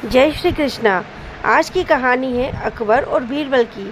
जय श्री कृष्णा। आज की कहानी है अकबर और बीरबल की।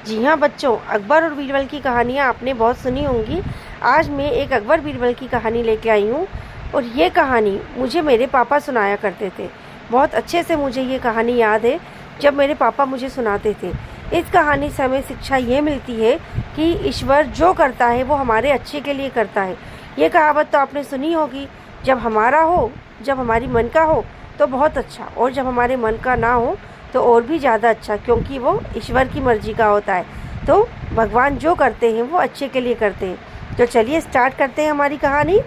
जी हाँ बच्चों, अकबर और बीरबल की कहानियाँ आपने बहुत सुनी होंगी। आज मैं एक अकबर बीरबल की कहानी लेके आई हूँ और ये कहानी मुझे मेरे पापा सुनाया करते थे। बहुत अच्छे से मुझे ये कहानी याद है जब मेरे पापा मुझे सुनाते थे। इस कहानी से हमें शिक्षा ये मिलती है कि ईश्वर जो करता है वो हमारे अच्छे के लिए करता है। ये कहावत तो आपने सुनी होगी, जब हमारा हो, जब हमारी मन का हो तो बहुत अच्छा, और जब हमारे मन का ना हो तो और भी ज़्यादा अच्छा, क्योंकि वो ईश्वर की मर्जी का होता है। तो भगवान जो करते हैं वो अच्छे के लिए करते हैं। तो चलिए स्टार्ट करते हैं हमारी कहानी,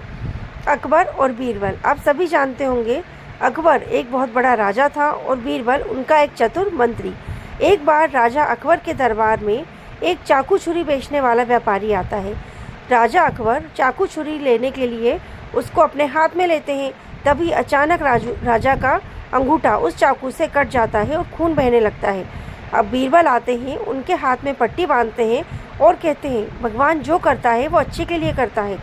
अकबर और बीरबल। आप सभी जानते होंगे अकबर एक बहुत बड़ा राजा था और बीरबल उनका एक चतुर मंत्री। एक बार राजा अकबर के दरबार में एक चाकू छुरी बेचने वाला व्यापारी आता है। राजा अकबर चाकू छुरी लेने के लिए उसको अपने हाथ में लेते हैं। तभी अचानक राजा का अंगूठा उस चाकू से कट जाता है और खून बहने लगता है। अब बीरबल आते हैं, उनके हाथ में पट्टी बांधते हैं और कहते हैं भगवान जो करता है वो अच्छे के लिए करता है।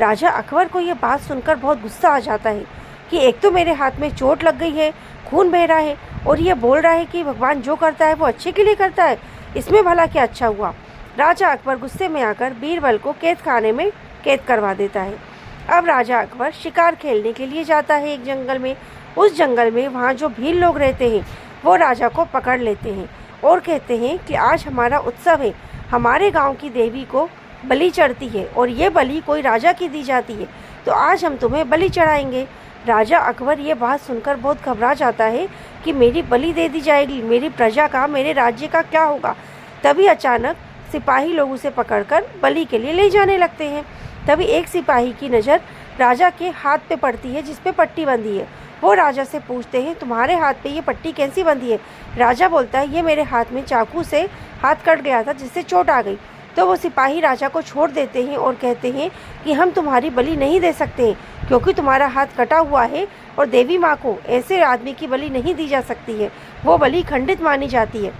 राजा अकबर को ये बात सुनकर बहुत गुस्सा आ जाता है कि एक तो मेरे हाथ में चोट लग गई है, खून बह रहा है, और ये बोल रहा है कि भगवान जो करता है वो अच्छे के लिए करता है। इसमें भला क्या अच्छा हुआ। राजा अकबर गुस्से में आकर बीरबल को कैद खाने में कैद करवा देता है। अब राजा अकबर शिकार खेलने के लिए जाता है एक जंगल में। उस जंगल में वहाँ जो भील लोग रहते हैं वो राजा को पकड़ लेते हैं और कहते हैं कि आज हमारा उत्सव है, हमारे गांव की देवी को बलि चढ़ती है और ये बलि कोई राजा की दी जाती है, तो आज हम तुम्हें बलि चढ़ाएंगे। राजा अकबर ये बात सुनकर बहुत घबरा जाता है कि मेरी बलि दे दी जाएगी, मेरी प्रजा का, मेरे राज्य का क्या होगा। तभी अचानक सिपाही लोग उसे पकड़कर बलि के लिए ले जाने लगते हैं। तभी एक सिपाही की नज़र राजा के हाथ पे पड़ती है जिस पे पट्टी बंधी है। वो राजा से पूछते हैं तुम्हारे हाथ पे ये पट्टी कैसी बंधी है। राजा बोलता है ये मेरे हाथ में चाकू से हाथ कट गया था जिससे चोट आ गई। तो वो सिपाही राजा को छोड़ देते हैं और कहते हैं कि हम तुम्हारी बलि नहीं दे सकते हैं, क्योंकि तुम्हारा हाथ कटा हुआ है और देवी माँ को ऐसे आदमी की बलि नहीं दी जा सकती है, वो बलि खंडित मानी जाती है।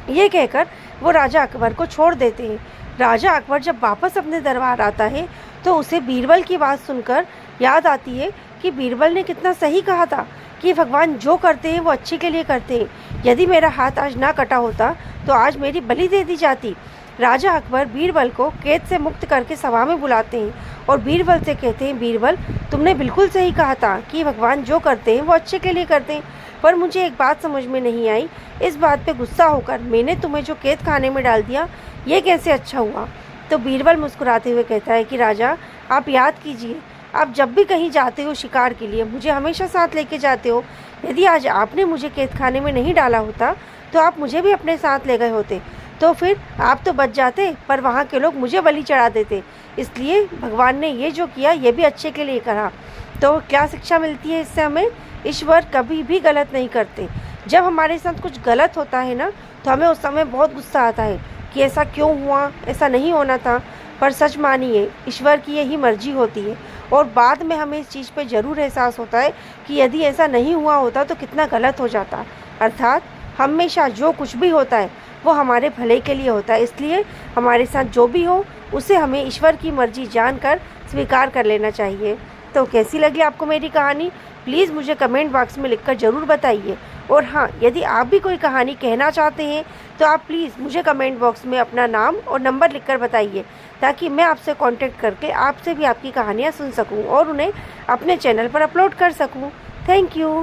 ये कहकर वो राजा अकबर को छोड़ देते हैं। राजा अकबर जब वापस अपने दरबार आता है तो उसे बीरबल की बात सुनकर याद आती है कि बीरबल ने कितना सही कहा था कि भगवान जो करते हैं वो अच्छे के लिए करते हैं। यदि मेरा हाथ आज ना कटा होता तो आज मेरी बलि दे दी जाती। राजा अकबर बीरबल को कैद से मुक्त करके सभा में बुलाते हैं और बीरबल से कहते हैं बीरबल तुमने बिल्कुल सही कहा था कि भगवान जो करते हैं वो अच्छे के लिए करते हैं, पर मुझे एक बात समझ में नहीं आई। इस बात पे गुस्सा होकर मैंने तुम्हें जो कैद खाने में डाल दिया, ये कैसे अच्छा हुआ। तो बीरबल मुस्कुराते हुए कहता है कि राजा आप याद कीजिए, आप जब भी कहीं जाते हो शिकार के लिए मुझे हमेशा साथ लेके जाते हो। यदि आज आपने मुझे कैद खाने में नहीं डाला होता तो आप मुझे भी अपने साथ ले गए होते, तो फिर आप तो बच जाते, पर वहाँ के लोग मुझे बलि चढ़ा देते। इसलिए भगवान ने ये जो किया ये भी अच्छे के लिए करा। तो क्या शिक्षा मिलती है इससे हमें, ईश्वर कभी भी गलत नहीं करते। जब हमारे साथ कुछ गलत होता है ना तो हमें उस समय बहुत गुस्सा आता है कि ऐसा क्यों हुआ, ऐसा नहीं होना था, पर सच मानिए ईश्वर की यही मर्जी होती है। और बाद में हमें इस चीज़ पे ज़रूर एहसास होता है कि यदि ऐसा नहीं हुआ होता तो कितना गलत हो जाता। अर्थात हमेशा जो कुछ भी होता है वो हमारे भले के लिए होता है। इसलिए हमारे साथ जो भी हो उसे हमें ईश्वर की मर्जी जानकर स्वीकार कर लेना चाहिए। तो कैसी लगी आपको मेरी कहानी, प्लीज़ मुझे कमेंट बॉक्स में लिखकर ज़रूर बताइए। और हाँ, यदि आप भी कोई कहानी कहना चाहते हैं तो आप प्लीज़ मुझे कमेंट बॉक्स में अपना नाम और नंबर लिखकर बताइए, ताकि मैं आपसे कांटेक्ट करके आपसे भी आपकी कहानियाँ सुन सकूं और उन्हें अपने चैनल पर अपलोड कर सकूं। Thank you.